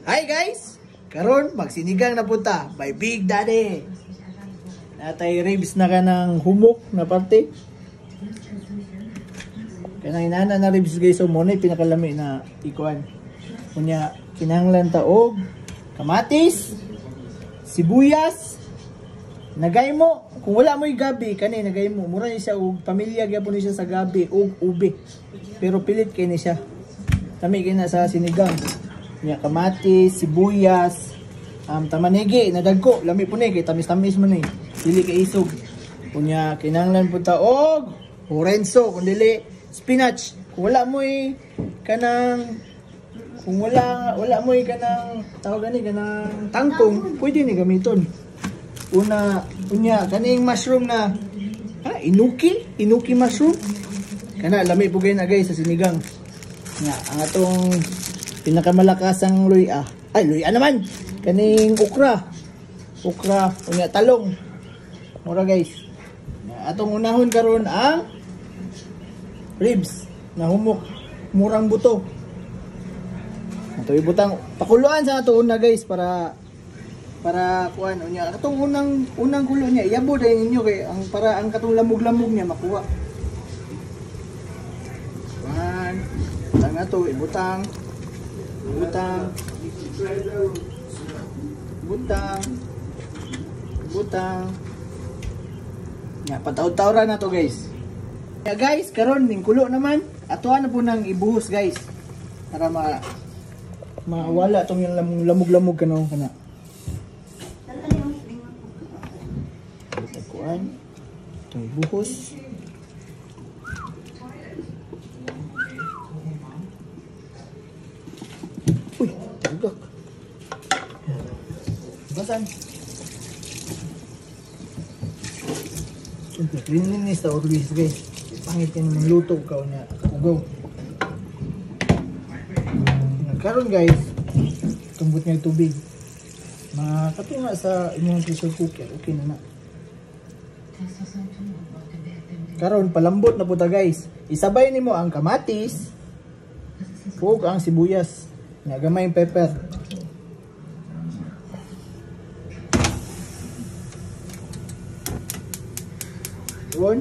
Hi guys! Karon magsinigang na punta by Big Daddy. Natay ribs na ka ng humok na parte. Kanang inana na ribs guys, so muna pinakalami na ikuan. Kunya kinahanglan ta og kamatis, sibuyas, nagay mo. Kung wala mo gabi kani nagay mo. Mura ni siya og pamilya gyapon ni siya sa gabi og ube. Pero pilit kay ni siya. Kami kina sa sinigang. Nya kamatis, sibuyas, tamanigi, nadagko, lami po ni, kay tamis-tamis mo ni, dili kay isog. Kunya, kinanglan po ta, og, horenso, kung dili, spinach. Kung wala mo kanang, kung wala mo kanang, tawag gani, kanang tangkong, pwede ni gamiton. Kunya, kaning mushroom na, inuki mushroom. Kana, lami po kayo na guys sa sinigang. Nga, ang atong, pinakamalakasang luya. Ay, luya naman. Kaning okra. Okra. Kunya talong. Mura guys. Atong unahon karon ang ribs na humok. Murang buto. Ato ibutang pakuluan sa ato una guys para kuan unya. Atong unang kulo niya iyabo dai ninyo kay ang para ang katong lamog-lamog niya makuha. Kuan. Tang ato ibutang butang nga pataw-tawra na to guys. Kaya guys karon ning kulo naman atoan na po nang ibuhos guys para mawala tong yung lamog-lamog kana kuan ito ibuhos. Uy, tugak. Basan. Linis ta orlis guys. Pangit ka naman luto ka niya. Ugaw. Karon guys, tumbot nga tubig. Makatunga sa inyong pressure cooker. Okay na. Karon palambot na po ta guys. Isabay nimo ang kamatis ug ang sibuyas. Nga gamay pepper. Doon.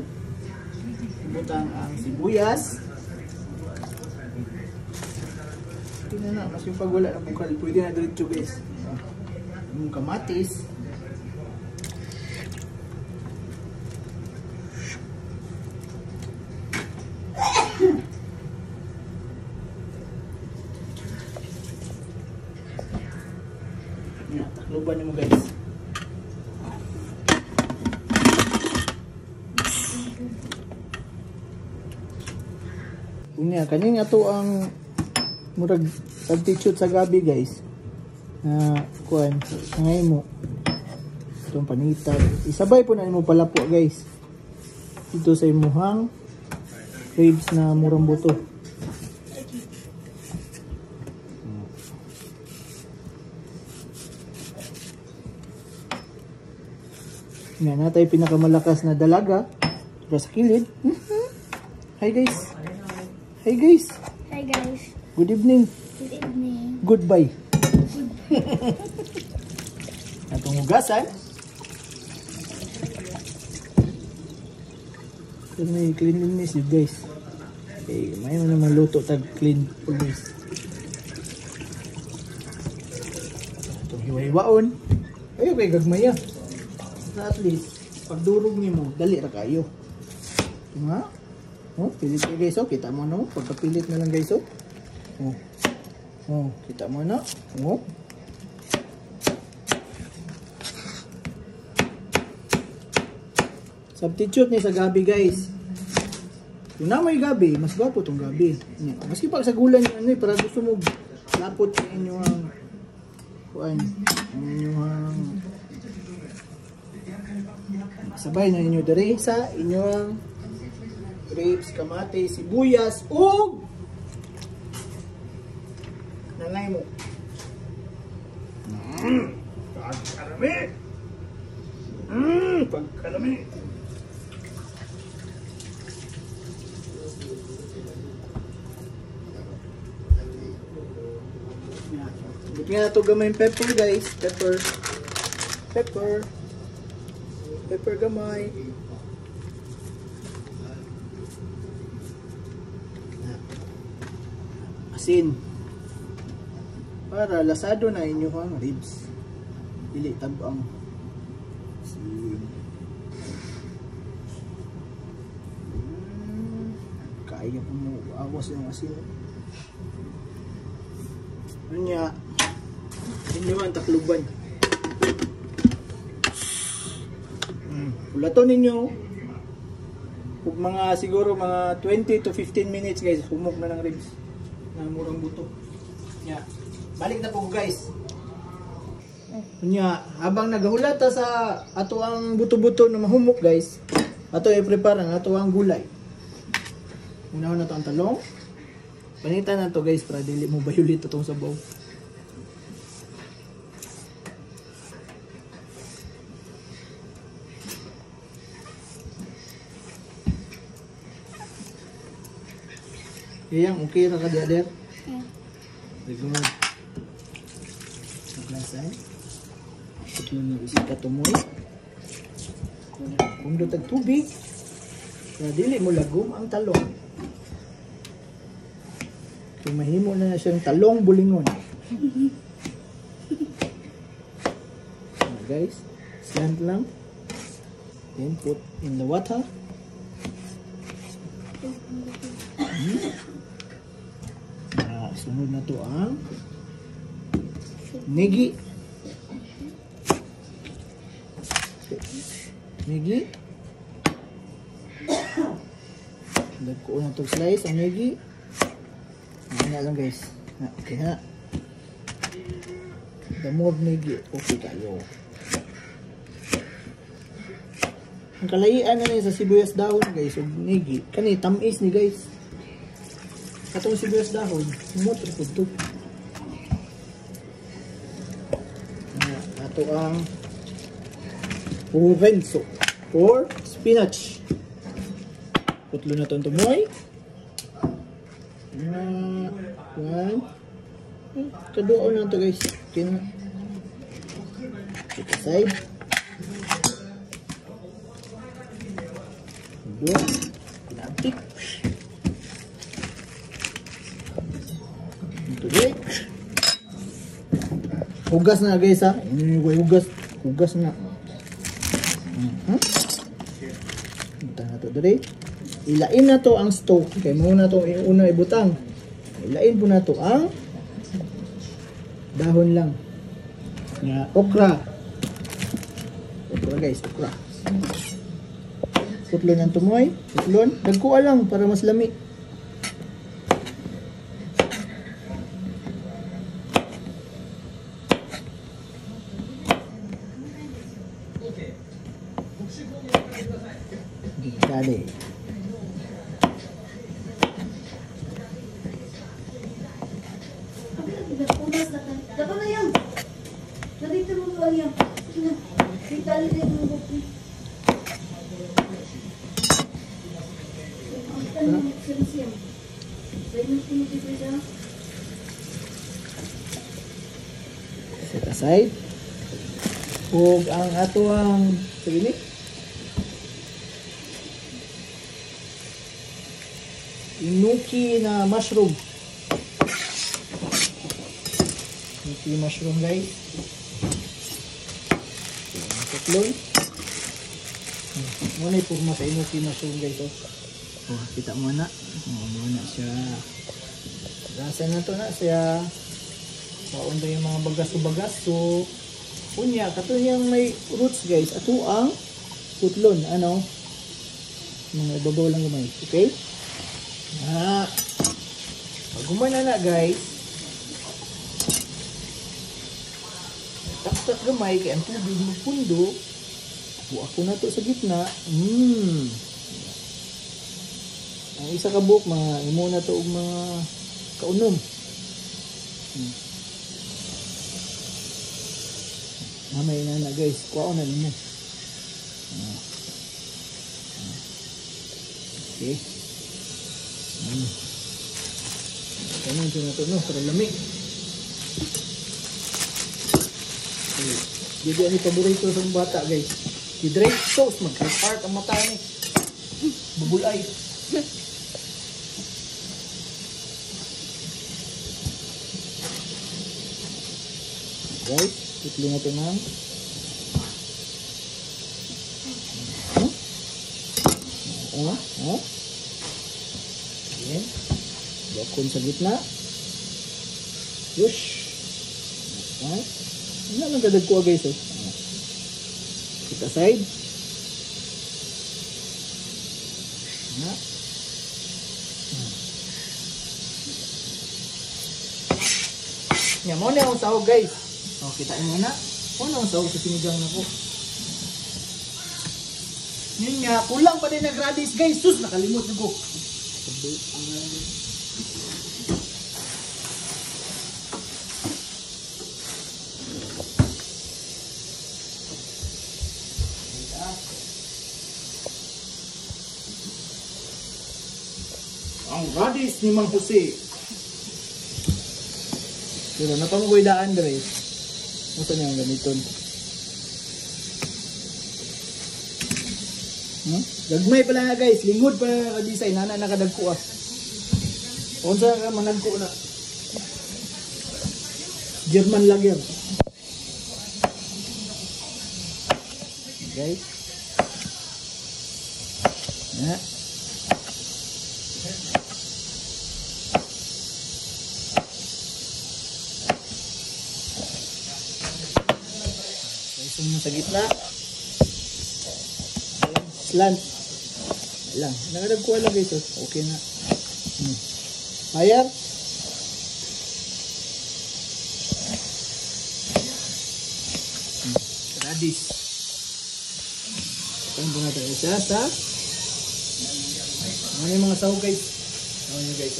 Butang ang sibuyas. Tingnan na, mas yung pag wala na bukal, pwede na diretso guys. Yung kamatis. Takluban mo guys. Unya kaning ato ang murag substitute sa gabi guys. Kuan ngay mo. Itong panitan. Isabay po na nimo palapo guys. Dito sa imuhang ribs na murang buto. Nga natay pinakamalakas na dalaga para sa kilid. Hi guys. Hi guys. Hi guys. Good evening. Good evening. Goodbye. Atong hugasan. So, may cleanliness yun guys. Okay, may naman luto tag clean always. Atong hiwa-hiwaon. Ay, okay, gagmaya. At least, pagdurog nimo dali ra kayo. Diba? Oh, pilit kayo guys, oh. Kita mo no? Pagkapilit na lang guys, oh. Oh, kita mo na. Oh. Substitute ni sa gabi guys. Kung na may gabi, mas gwapo tong gabi. Maski pag sa gulan ano para gusto mo lapot sa inyong kuan, inyong sabay na inyo dere sa inyong grapes, kamatis, sibuyas, ug nanay mo. Pagkarami. Pagkarami. Put nga na ito gamay yung pepper guys. Pepper. Pepper. Pepper gamay. Asin. Para lasado na inyo ang ribs. Dili tabang. Asin. Kaya po mo awas yung asin. Ano niya? Inyuan takluban. Pulaton ninyo. Kung mga siguro mga 20 to 15 minutes guys, humok na ng ribs. Na murang buto. Nya. Balik na po guys. Nya, habang nagahulata sa ato ang buto-buto na mahumok guys, ato i-prepare ang ato ang gulay. Una na to ang talong. Panitan na to guys para dili mo bayulit itong sabaw. Yang okay ra ka dader? Yeah. Very good. Naglasay. Ito na isip ka tumoy. Kung tag tubig, na dili mo lagom ang talong. So mahimo na siyang talong bulingon. Guys, slant lang. Then put in the water. Sunod na to ang nigi. Nigi. Dagko na to slice ang nigi. Ano lang guys. Okay na. The more nigi, okay kayo. Ang kalayian na rin sa sibuyas dahon guys, ug nigi. Kani tamis ni guys. Katong sibuyas dahon, humot rin po ito. Ito ang provenzo or spinach. Putlo na itong tumoy. One. Kaduo na ito guys. Set aside. Dua. Pinantik. Hugas na guys ha. Hugas na. Ito na to dali. Ilain na to ang stove. Kaya muna to yung una ibutang. Ilain po na to ang dahon lang. Nga okra. Okra guys, okra. Putlon ng tumoy. Putlon. Nagkuha lang para mas lami. Dali. Dapat na yan. Narito mo ba yan? Dali din mo ba? Set aside. Ug ang ato ang sige inuki na mushroom. Inuki mushroom guys. Tuklon. Muna ipurma sa inuki mushroom guys. Oh, kita mo na. Oh, na siya. Rasa na to na siya. Paunda yung mga bagaso-bagaso. Unya, kato niyang may roots guys. Ato ang putlon. Ano? Mga ibabaw lang gamay. Okay? Pag gumana na guys, tak-tak gamay kaya ang tubig magpundo. Buak ko na to sa gitna. Ang isa ka buhok, mga imo na to og mga kaunom. Mamay na guys, kuha na ninyo. Okay. Ganun siya na ito, no? Para lamig. Hindi ang paborito sa mga bata guys. Si Drake sauce, mag-heart ang mata ni. Bubulay. Guys, itli natin ng Ayan. Bakon sa gitna. Yush. Okay. Ano lang kadagkuha guys. Kita side. Yan, mo na yung sahog guys. O, kitain mo na. Mo na yung sahog sa sinigang na ko. Yun nga, kulang pa din nag-radish guys. Sus, nakalimot na ko. Ang radish ni Mang Jose. Pero napamugoy daan dre. Masa niya ang gamiton? Gagmay pala nga guys. Lingod pala nga ka-design. Nana nakadagko ah. Unsa ka managko na. German lager. Guys. Ya. Mo sa gitna. Slant. Lang. Nakadagkuha lang guys. Okay na. Fire. Radish. Ito po natin isa sa ano yung mga sahog guys. Ano yung guys.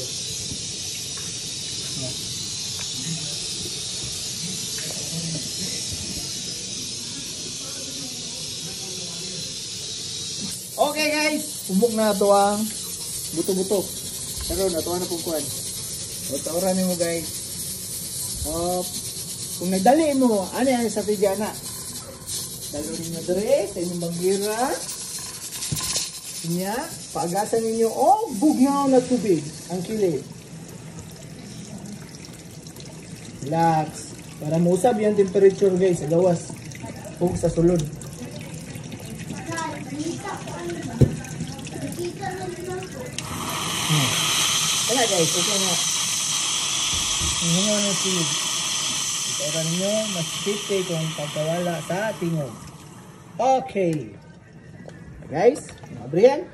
Okay guys, umok na ito ang buto-buto. Pero natuwa na pong kuhan. Tauran mo guys. Kung nagdali mo, ano yan sa tidyana? Dalo ninyo dere sa inyong bangira. Inya, paagasan ninyo bugnaw na tubig ang kilid. Relax. Para mausab yung temperature guys sa gawas. Huwag sa sulod. Wala guys, okay na. Hingo na silid. Ito nyo, mas tipid kung pagkawala sa tingog. Okay. Guys, mabrihan.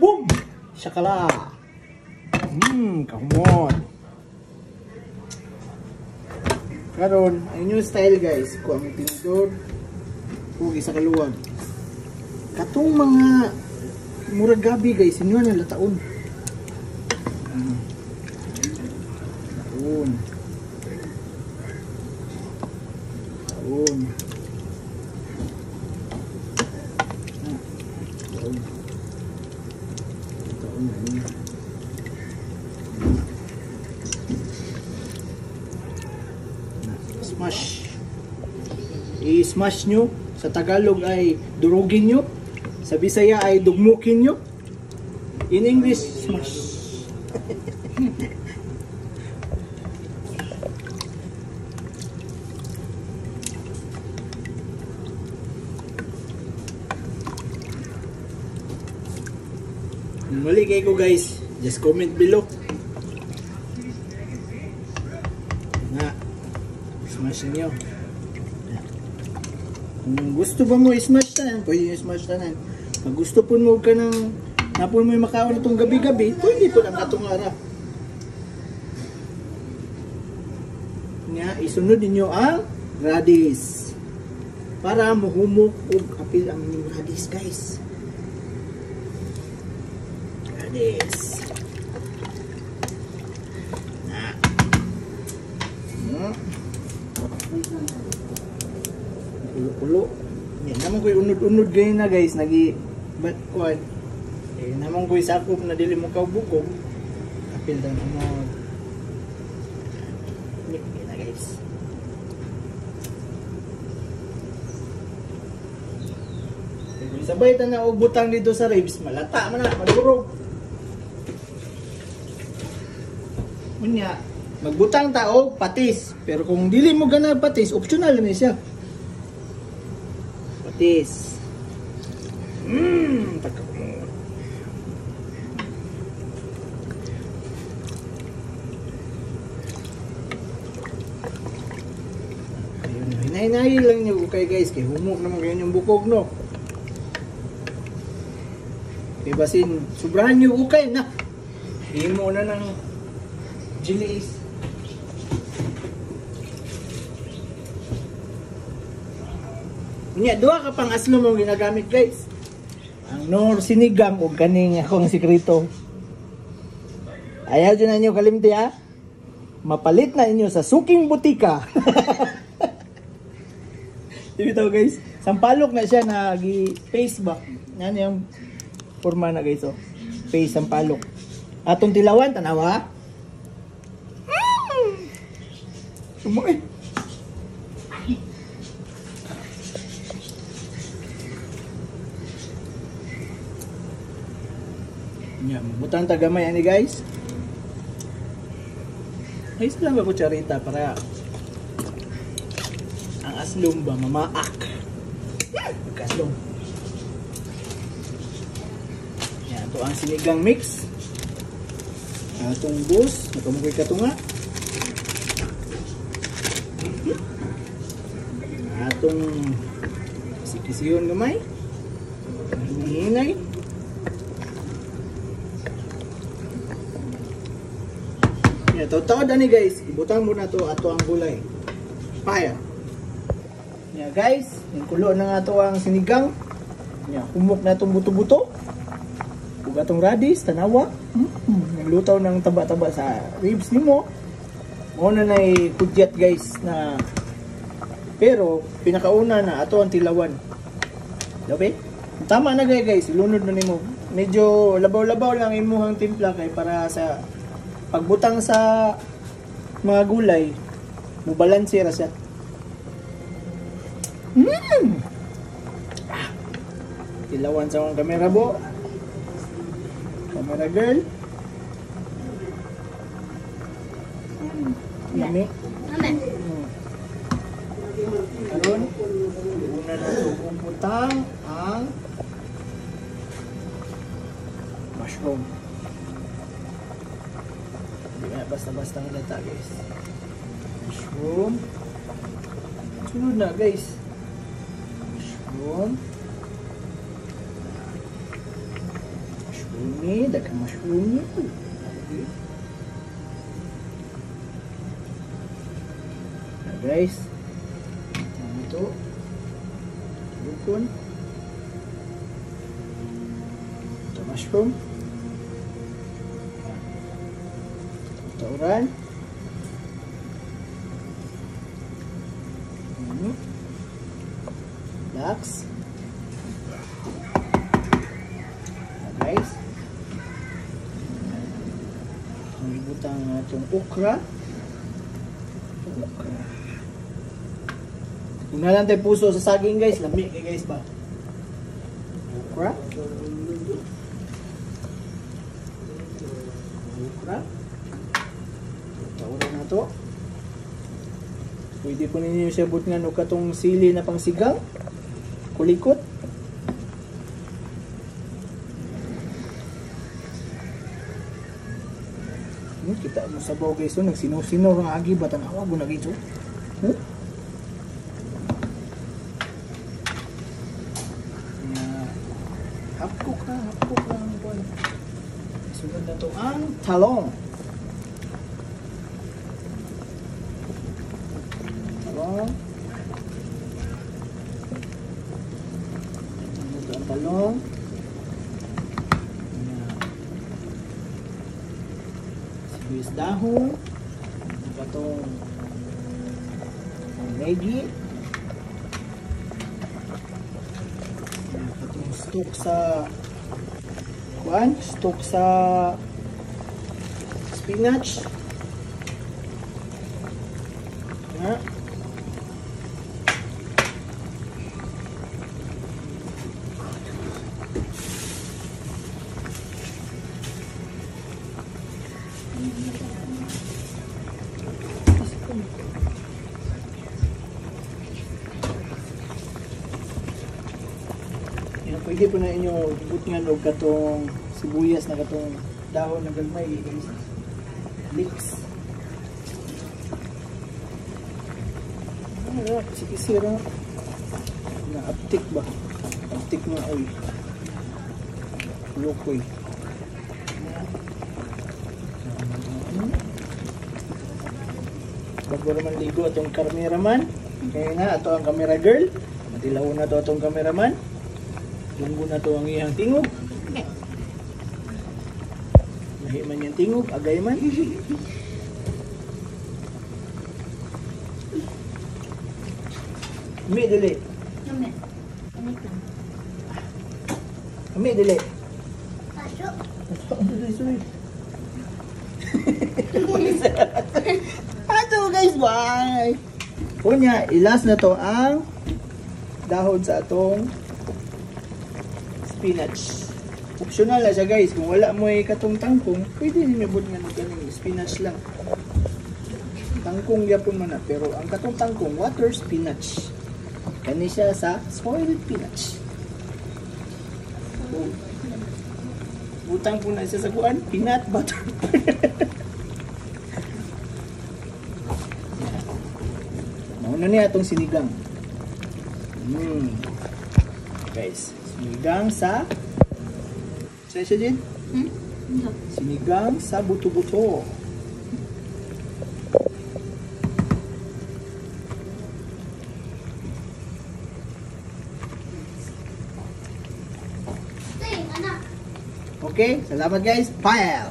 Boom! Shakala! Kahumon. Karon, ang inyong style guys, kung ang tinidor, kung isa kaluwag. Katong mga murag gabi guys, inyo na lataon. Taon. Taon. Taon. Taon na niya. Smash. I-smash nyo. Sa Tagalog ay durugin nyo. Sa Bisaya ay dugmukin nyo. In English, smash. Muli kayo guys, just comment below. Na, smash nyo. Kung gusto ba mo i-smash tanan, pwede nyo i-smash tanan. Pag gusto po mo ka ng napon mo yung makaon itong gabi-gabi, pwede po lang atong ara. Nga, isunod ninyo ang radish. Para mahumok o apil ang radish guys. Radish. Pulo-pulo. Yan naman ko'y unod-unod ganyan na guys. But kuwan. Naman ko'y sakop na dili mo kaubukog. Kapil daw naman. Yan na guys. Sabay ta na og butang dito sa ribs, malata man na, madurog. Unya, magbutang ta og patis. Pero kung dili mo gana patis, optional na siya. Patis. Taka mo. Ayun, hinay-hinay lang niyo kay guys, kay humok naman kayo yung bukog, no? Kay basin, sobrahan niyo ukay na. Himo na ng chilies. Unya, duha ka pang aslo mong ginagamit guys. Ang nor sinigang o kaning akong sikreto. Ayaw dyan na inyo kalimti ha. Mapalit na inyo sa suking butika. Dito guys, sampalok na siya na gi-paste ba. Yan yung forma na guys. Oh. Paste sampalok. Atong tilawan, tanawa. Sumoy. Nya, butang tagamay ani guys. Ay, lang ba kutsarita para ang aslom ba mamaak. Magkaslom. Yan, ito ang sinigang mix. Atong bus, nakamukoy katunga. Atong sikisiyon gamay. Hinay. Yeah, tawad ani guys, ibutang mo na to ato ang gulay. Paya. Yeah guys, kulo na nga to ang sinigang. Yeah, humok na itong buto-buto. Ug atong radish, tanawa. Naglutaw ng taba-taba sa ribs nimo. Mao na nay kudyat guys na pero pinakauna na ato ang tilawan. Okay? Tama na guys, ilunod na nimo. Medyo labaw-labaw lang imuhang timpla kay para sa pagbutang sa mga gulay, mubalanse ra siya. Tilawan sa akong kamera bo. Camera girl. Yummy. Karon, una na itong butang ang mushroom. Hindi na basta-basta ang lata guys. Mushroom. Sunod na guys. Mushroom. Mushroomy. Dagang mushroomy. Okay. Na guys. Ito. Bukon. Ito mushroom. Tauran. Dax. Guys. Ang ibutang itong okra. Okra. Kung nalang tayo puso sa saging guys, lami kay guys ba? Okra. Okra. Tauran na to. Pwede po ninyo siya butngan o katong sili na pang sigang. Kulikot. Kita mo sa baw guys, so nagsinaw-sinaw ang agi ba tanawa mo na gito. Hapkok lang ang buwan. Sunod na to ang talong. Talong. Ito ang talong. Sibuyas dahon. Ito itong Maggi. Itong stock sa stock sa spinach. Yeah. Pwede po na inyo butngan og katong sibuyas na katong dahon na galmay guys. Leeks. Ano, sikisira. Na aptik ba? Aptik na oy. Lukoy. Bago naman ligo atong cameraman. Kaya na, ato ang camera girl. Matilaw na to atong cameraman. Lunggo na to ang iyang tingog. Lahi man yung tingog, agay man. Ami, dili. Kami. Ano ka? Ami, dili. Pasok. Ano dili, sorry. Ato guys, bye! Kunya, ilas na to ang dahon sa atong spinach. Optional na siya guys. Kung wala mo katong tangkong, pwede ninyo bud nga ng spinach lang. Tangkong yapon man na. Pero ang katong tangkong, water spinach. Kani siya sa spoiled spinach. So, butang po na siya sa kuan, peanut butter. Mauna niya itong sinigang. Guys, sinigang sa... Saan siya din? Sinigang sa buto-buto. Ting, anak. Okay, salamat guys. Pile!